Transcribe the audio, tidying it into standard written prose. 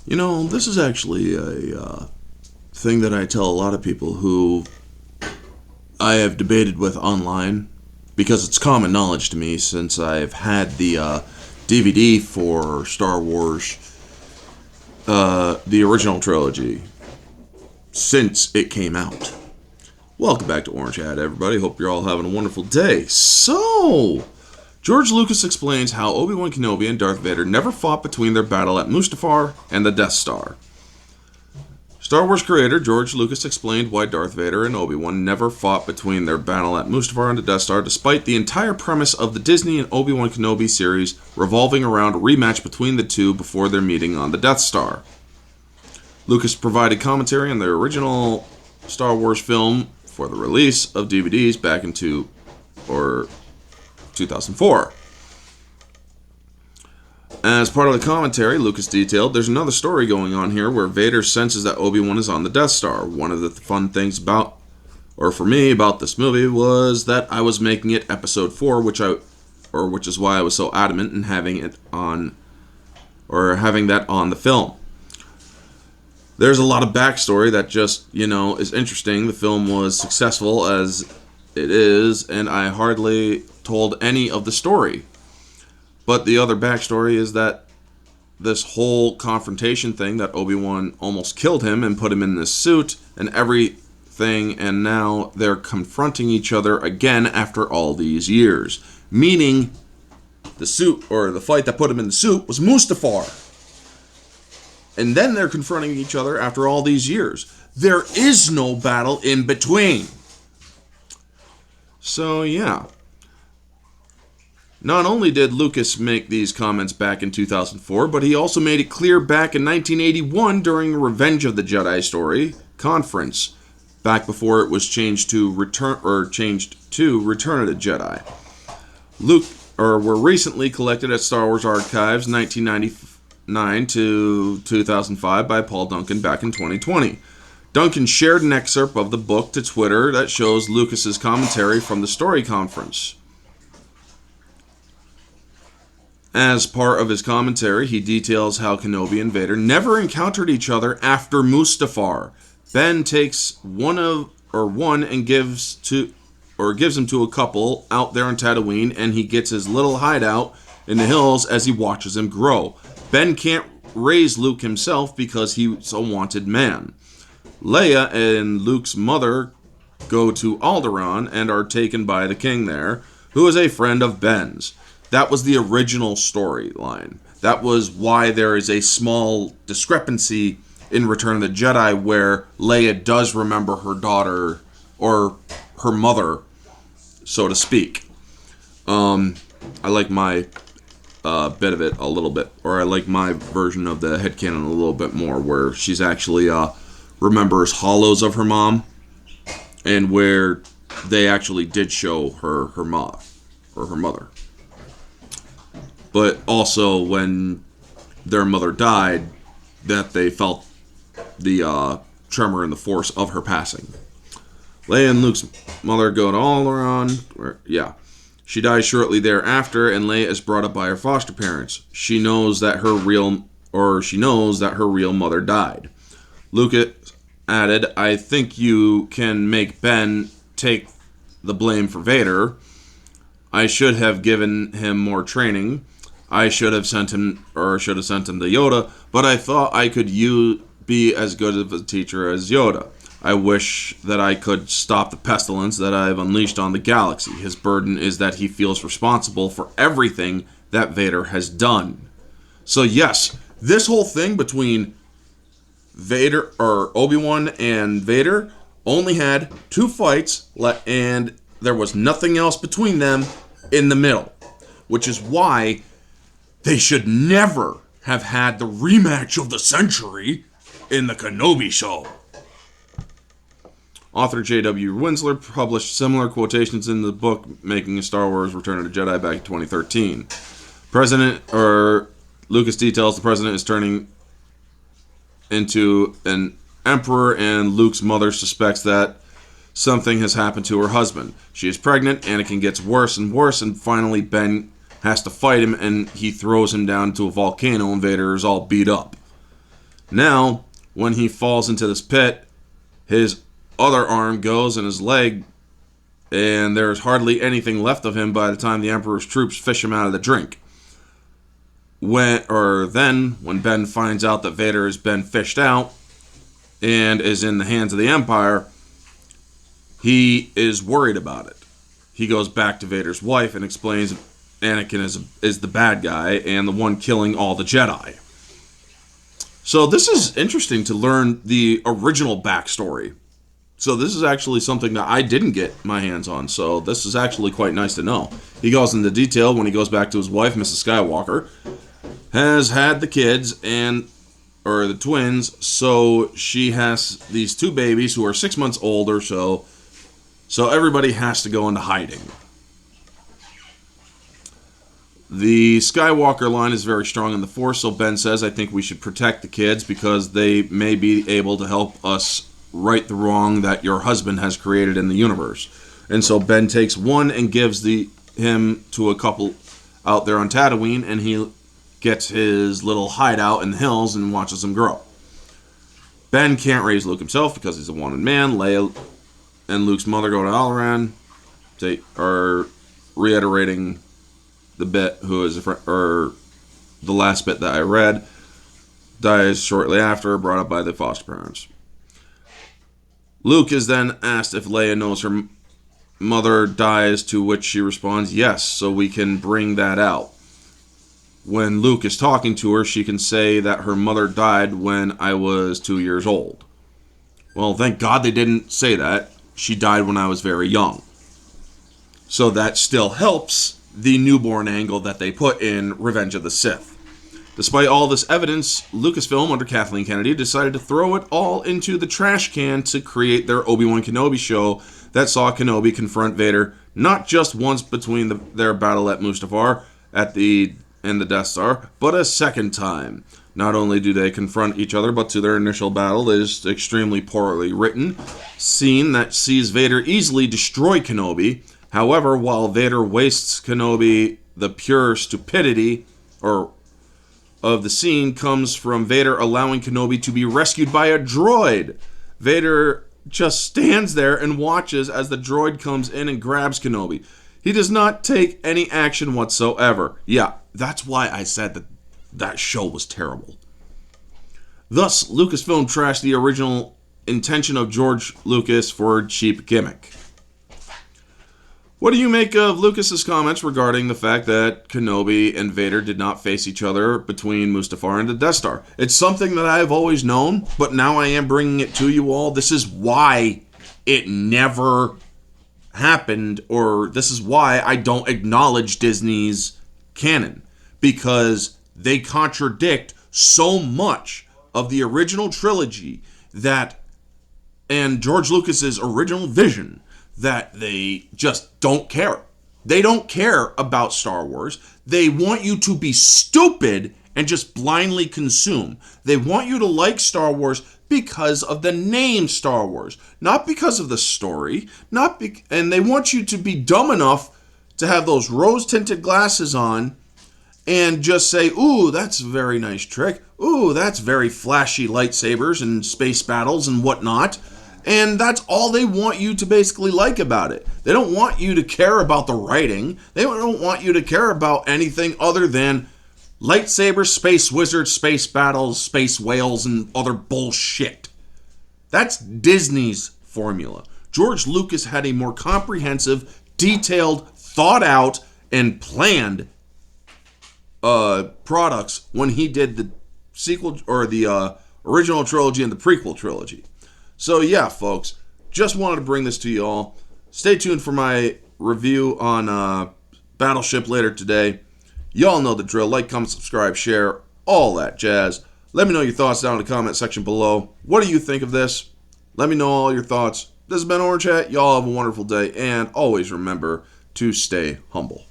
You know, this is actually a thing that I tell a lot of people who I have debated with online because it's common knowledge to me since I've had the DVD for Star Wars, the original trilogy, since it came out. Welcome back to Orange Hat, everybody. Hope you're all having a wonderful day. So, George Lucas explains how Obi-Wan Kenobi and Darth Vader never fought between their battle at Mustafar and the Death Star. Star Wars creator George Lucas explained why Darth Vader and Obi-Wan never fought between their battle at Mustafar and the Death Star, despite the entire premise of the Disney and Obi-Wan Kenobi series revolving around a rematch between the two before their meeting on the Death Star. Lucas provided commentary on the original Star Wars film for the release of DVDs back in 2004. As part of the commentary, Lucas detailed, there's another story going on here where Vader senses that Obi-Wan is on the Death Star. One of the fun things about this movie was that I was making it episode 4, which is why I was so adamant in having that on the film. There's a lot of backstory that just, is interesting. The film was successful as it is, and I hardly told any of the story. But the other backstory is that this whole confrontation thing, that Obi-Wan almost killed him and put him in this suit and everything, and now they're confronting each other again after all these years. Meaning, the suit, or the fight that put him in the suit, was Mustafar. And then they're confronting each other after all these years. There is no battle in between. So, yeah. Not only did Lucas make these comments back in 2004, but he also made it clear back in 1981 during the Revenge of the Jedi story conference, back before it was changed to Return of the Jedi. Were recently collected at Star Wars Archives 1999 to 2005 by Paul Duncan back in 2020. Duncan shared an excerpt of the book to Twitter that shows Lucas's commentary from the story conference. As part of his commentary, he details how Kenobi and Vader never encountered each other after Mustafar. Ben takes one and gives him to a couple out there on Tatooine, and he gets his little hideout in the hills as he watches him grow. Ben can't raise Luke himself because he's a wanted man. Leia and Luke's mother go to Alderaan and are taken by the king there, who is a friend of Ben's. That was the original storyline. That was why there is a small discrepancy in Return of the Jedi where Leia does remember her daughter, or her mother, so to speak. I like my bit of it a little bit, or I like my version of the headcanon a little bit more, where she's actually remembers hollows of her mom, and where they actually did show her mother. But also when their mother died, that they felt the tremor and the force of her passing. Leia and Luke's mother go to Alderaan. She dies shortly thereafter, and Leia is brought up by her foster parents. She knows that her real mother died. Lucas added, "I think you can make Ben take the blame for Vader. I should have given him more training. I should have sent him to Yoda, but I thought I could be as good of a teacher as Yoda. I wish that I could stop the pestilence that I've unleashed on the galaxy. His burden is that he feels responsible for everything that Vader has done." So yes, this whole thing between Vader, or Obi-Wan and Vader, only had 2 fights, and there was nothing else between them in the middle, which is why they should never have had the rematch of the century in the Kenobi show. Author J.W. Winsler published similar quotations in the book Making a Star Wars Return of the Jedi back in 2013. Lucas details the president is turning into an emperor, and Luke's mother suspects that something has happened to her husband. She is pregnant, Anakin gets worse and worse, and finally Ben has to fight him, and he throws him down to a volcano, and Vader is all beat up. Now, when he falls into this pit, his other arm goes and his leg, and there's hardly anything left of him by the time the Emperor's troops fish him out of the drink. When Ben finds out that Vader has been fished out and is in the hands of the Empire, he is worried about it. He goes back to Vader's wife and explains Anakin is the bad guy and the one killing all the Jedi. So this is interesting to learn the original backstory. So this is actually something that I didn't get my hands on. So this is actually quite nice to know. He goes into detail when he goes back to his wife, Mrs. Skywalker, has had the kids or the twins, so she has these two babies who are 6 months old or so. So everybody has to go into hiding. The Skywalker line is very strong in the Force, so Ben says, I think we should protect the kids because they may be able to help us right the wrong that your husband has created in the universe. And so Ben takes one and gives him to a couple out there on Tatooine, and he gets his little hideout in the hills and watches them grow. Ben can't raise Luke himself because he's a wanted man. Leia and Luke's mother go to Alderaan. They are reiterating the bit who is the last bit that I read, dies shortly after, brought up by the foster parents. Luke is then asked if Leia knows her mother dies, to which she responds, yes, so we can bring that out. When Luke is talking to her, she can say that her mother died when I was 2 years old. Well, thank God they didn't say that. She died when I was very young. So that still helps the newborn angle that they put in Revenge of the Sith. Despite all this evidence, Lucasfilm, under Kathleen Kennedy, decided to throw it all into the trash can to create their Obi-Wan Kenobi show that saw Kenobi confront Vader not just once between their battle at Mustafar in the Death Star, but a second time. Not only do they confront each other, but to their initial battle is extremely poorly written scene that sees Vader easily destroy Kenobi. However, while Vader wastes Kenobi, the pure stupidity of the scene comes from Vader allowing Kenobi to be rescued by a droid. Vader just stands there and watches as the droid comes in and grabs Kenobi. He does not take any action whatsoever. Yeah, that's why I said that show was terrible. Thus, Lucasfilm trashed the original intention of George Lucas for a cheap gimmick. What do you make of Lucas's comments regarding the fact that Kenobi and Vader did not face each other between Mustafar and the Death Star? It's something that I've always known, but now I am bringing it to you all. This is why it never happened, or this is why I don't acknowledge Disney's canon, because they contradict so much of the original trilogy and George Lucas's original vision that they just don't care. They don't care about Star Wars. They want you to be stupid and just blindly consume. They want you to like Star Wars because of the name Star Wars, not because of the story, and they want you to be dumb enough to have those rose-tinted glasses on and just say, ooh, that's a very nice trick. Ooh, that's very flashy lightsabers and space battles and whatnot. And that's all they want you to basically like about it. They don't want you to care about the writing. They don't want you to care about anything other than lightsabers, space wizards, space battles, space whales, and other bullshit. That's Disney's formula. George Lucas had a more comprehensive, detailed, thought out, and planned products when he did the sequel or the original trilogy and the prequel trilogy. So yeah, folks, just wanted to bring this to you all. Stay tuned for my review on Battleship later today. Y'all know the drill. Like, comment, subscribe, share, all that jazz. Let me know your thoughts down in the comment section below. What do you think of this? Let me know all your thoughts. This has been Orange Hat. Y'all have a wonderful day, and always remember to stay humble.